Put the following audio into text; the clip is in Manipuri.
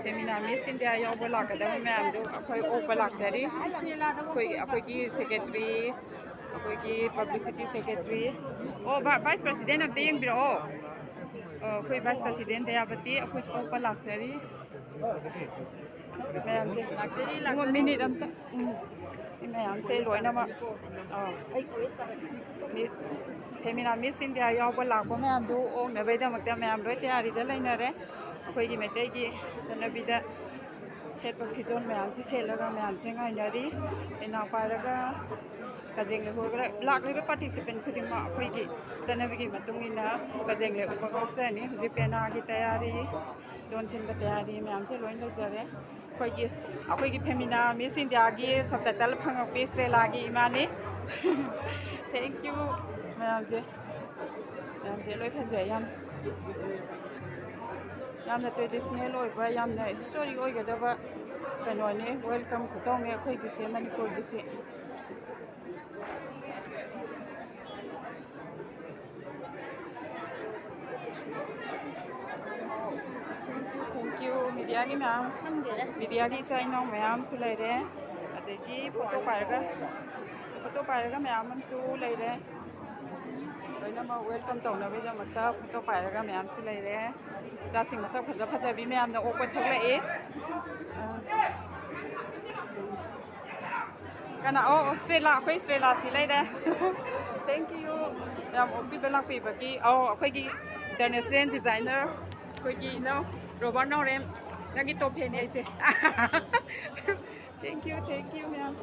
ꯐꯦꯃꯤꯅꯥ ꯃꯤꯁ ꯏꯟꯗꯤꯌꯥ ꯌꯥꯎꯕ ꯂꯥꯛꯀꯗꯕ ꯃꯌꯥꯝꯗꯨ ꯑꯩꯈꯣꯏ ꯑꯣꯛꯄ ꯂꯥꯛꯆꯔꯤ ꯑꯩꯈꯣꯏꯒꯤ ꯁꯦꯀ꯭ꯔꯦꯇꯔꯤ ꯑꯩꯈꯣꯏꯒꯤ ꯄꯕ꯭ꯂꯤꯁꯤꯇꯤ ꯁꯦꯀ꯭ꯔꯦꯇꯔꯤ ꯑꯣ ꯚꯥꯏꯁ ꯄ꯭ꯔꯁꯤꯗꯦꯟ ꯑꯝꯇ ꯌꯦꯡꯕꯤꯔꯛꯑꯣ ꯑꯩꯈꯣꯏ ꯚꯥꯏꯁ ꯄ꯭ꯔꯁꯤꯗꯦꯟ ꯗꯌꯥꯄꯇꯤ ꯑꯩꯈꯣꯏꯁꯨ ꯑꯣꯛꯄ ꯂꯥꯛꯆꯔꯤ ꯃꯌꯥꯝꯁꯦ ꯃꯤꯅꯤꯠ ꯑꯝꯇ ꯁꯤ ꯃꯌꯥꯝꯁꯦ ꯂꯣꯏꯅꯃꯛ ꯐꯦꯃꯤꯅꯥ ꯃꯤꯁ ꯏꯟꯗꯤꯌꯥ ꯌꯥꯎꯕ ꯂꯥꯛꯄ ꯃꯌꯥꯝꯗꯨ ꯑꯣꯛꯅꯕꯩꯗꯃꯛꯇ ꯃꯌꯥꯝ ꯂꯣꯏ ꯇꯌꯥꯔꯤꯗ ꯂꯩꯅꯔꯦ ꯑꯩꯈꯣꯏꯒꯤ ꯃꯩꯇꯩꯒꯤ ꯆꯠꯅꯕꯤꯗ ꯁꯦꯠꯄ ꯐꯤꯖꯣꯜ ꯃꯌꯥꯝꯁꯤ ꯁꯦꯠꯂꯒ ꯃꯌꯥꯝꯁꯦ ꯉꯥꯏꯅꯔꯤ ꯄꯦꯅꯥ ꯄꯥꯏꯔꯒ ꯀꯖꯦꯡ ꯂꯩ ꯂꯥꯛꯂꯤꯕ ꯄꯥꯔꯇꯤꯁꯤꯄꯦꯟ ꯈꯨꯗꯤꯡꯃꯛ ꯑꯩꯈꯣꯏꯒꯤ ꯆꯠꯅꯕꯤꯒꯤ ꯃꯇꯨꯡ ꯏꯟꯅ ꯀꯖꯦꯡ ꯂꯩ ꯎꯞꯄ ꯉꯥꯎꯖꯅꯤ ꯍꯧꯖꯤꯛ ꯄꯦꯅꯥꯒꯤ ꯇꯌꯥꯔꯤ ꯗꯣꯟ ꯊꯤꯟꯕ ꯇꯌꯥꯔꯤ ꯃꯌꯥꯝꯁꯦ ꯂꯣꯏ ꯂꯩꯖꯔꯦ ꯑꯩꯈꯣꯏꯒꯤ ꯐꯦꯃꯤꯅꯥ ꯃꯤꯁ ꯏꯟꯗꯤꯌꯥꯒꯤ ꯁꯕꯇꯥꯏꯇꯜ ꯐꯪꯉꯛꯄꯤ ꯏꯁꯇ꯭ꯔꯦꯂꯥꯒꯤ ꯏꯃꯥꯅꯤ ꯊꯦꯡꯛ ꯌꯨ ꯃꯌꯥꯝꯁꯦ ꯂꯣꯏ ꯐꯖꯩ ꯌꯥꯝꯅ ꯇ꯭ꯔꯦꯗꯤꯁꯅꯦꯜ ꯑꯣꯏꯕ ꯌꯥꯝꯅ ꯍꯤꯁꯇꯣꯔꯤꯛ ꯑꯣꯏꯒꯗꯕ ꯀꯩꯅꯣꯅꯤ ꯋꯦꯜꯀꯝ ꯈꯨꯇꯧꯅꯤ ꯑꯩꯈꯣꯏꯒꯤꯁꯦ ꯃꯅꯤꯄꯨꯔꯒꯤꯁꯤ ꯊꯦꯡꯛ ꯌꯨ ꯃꯤꯗꯤꯌꯥꯒꯤ ꯃꯌꯥꯝ ꯃꯤꯗꯤꯌꯥꯒꯤ ꯏꯆꯥ ꯏꯅꯥꯎ ꯃꯌꯥꯝꯁꯨ ꯂꯩꯔꯦ ꯑꯗꯒꯤ ꯐꯣꯇꯣ ꯄꯥꯏꯔꯒ ꯃꯌꯥꯝ ꯑꯃꯁꯨ ꯂꯩꯔꯦ ꯂꯣꯏꯅꯃꯛ ꯋꯦꯜꯀꯝ ꯇꯧꯅꯕꯒꯤꯗꯃꯛꯇ ꯐꯣꯇꯣ ꯄꯥꯏꯔꯒ ꯃꯌꯥꯝꯁꯨ ꯂꯩꯔꯦ ꯏꯆꯥꯁꯤꯡ ꯃꯁꯛ ꯐꯖꯕꯤ ꯃꯌꯥꯝꯅ ꯑꯣꯛꯄ ꯊꯣꯛꯂꯛꯏ ꯀꯅꯥ ꯏꯁꯇ꯭ꯔꯦꯂꯥ ꯑꯩꯈꯣꯏ ꯏꯁꯇ꯭ꯔꯦꯂꯥꯁꯤ ꯂꯩꯔꯦ ꯊꯦꯡꯛ ꯌꯨ ꯌꯥꯝ ꯑꯣꯛꯄꯤꯕ ꯂꯥꯛꯄꯤꯕꯒꯤ ꯑꯩꯈꯣꯏꯒꯤ ꯏꯟꯇꯔꯅꯦꯁꯅꯦꯜ ꯗꯤꯖꯥꯏꯅꯔ ꯑꯩꯈꯣꯏꯒꯤ ꯏꯅꯧ ꯔꯣꯕꯥꯔꯠ ꯅꯥꯎꯔꯦꯝ ꯅꯪꯒꯤ ꯇꯣꯞ ꯐꯦꯟꯅꯤ ꯑꯩꯁꯦ ꯊꯦꯡꯛ ꯌꯨ ꯃꯌꯥꯝ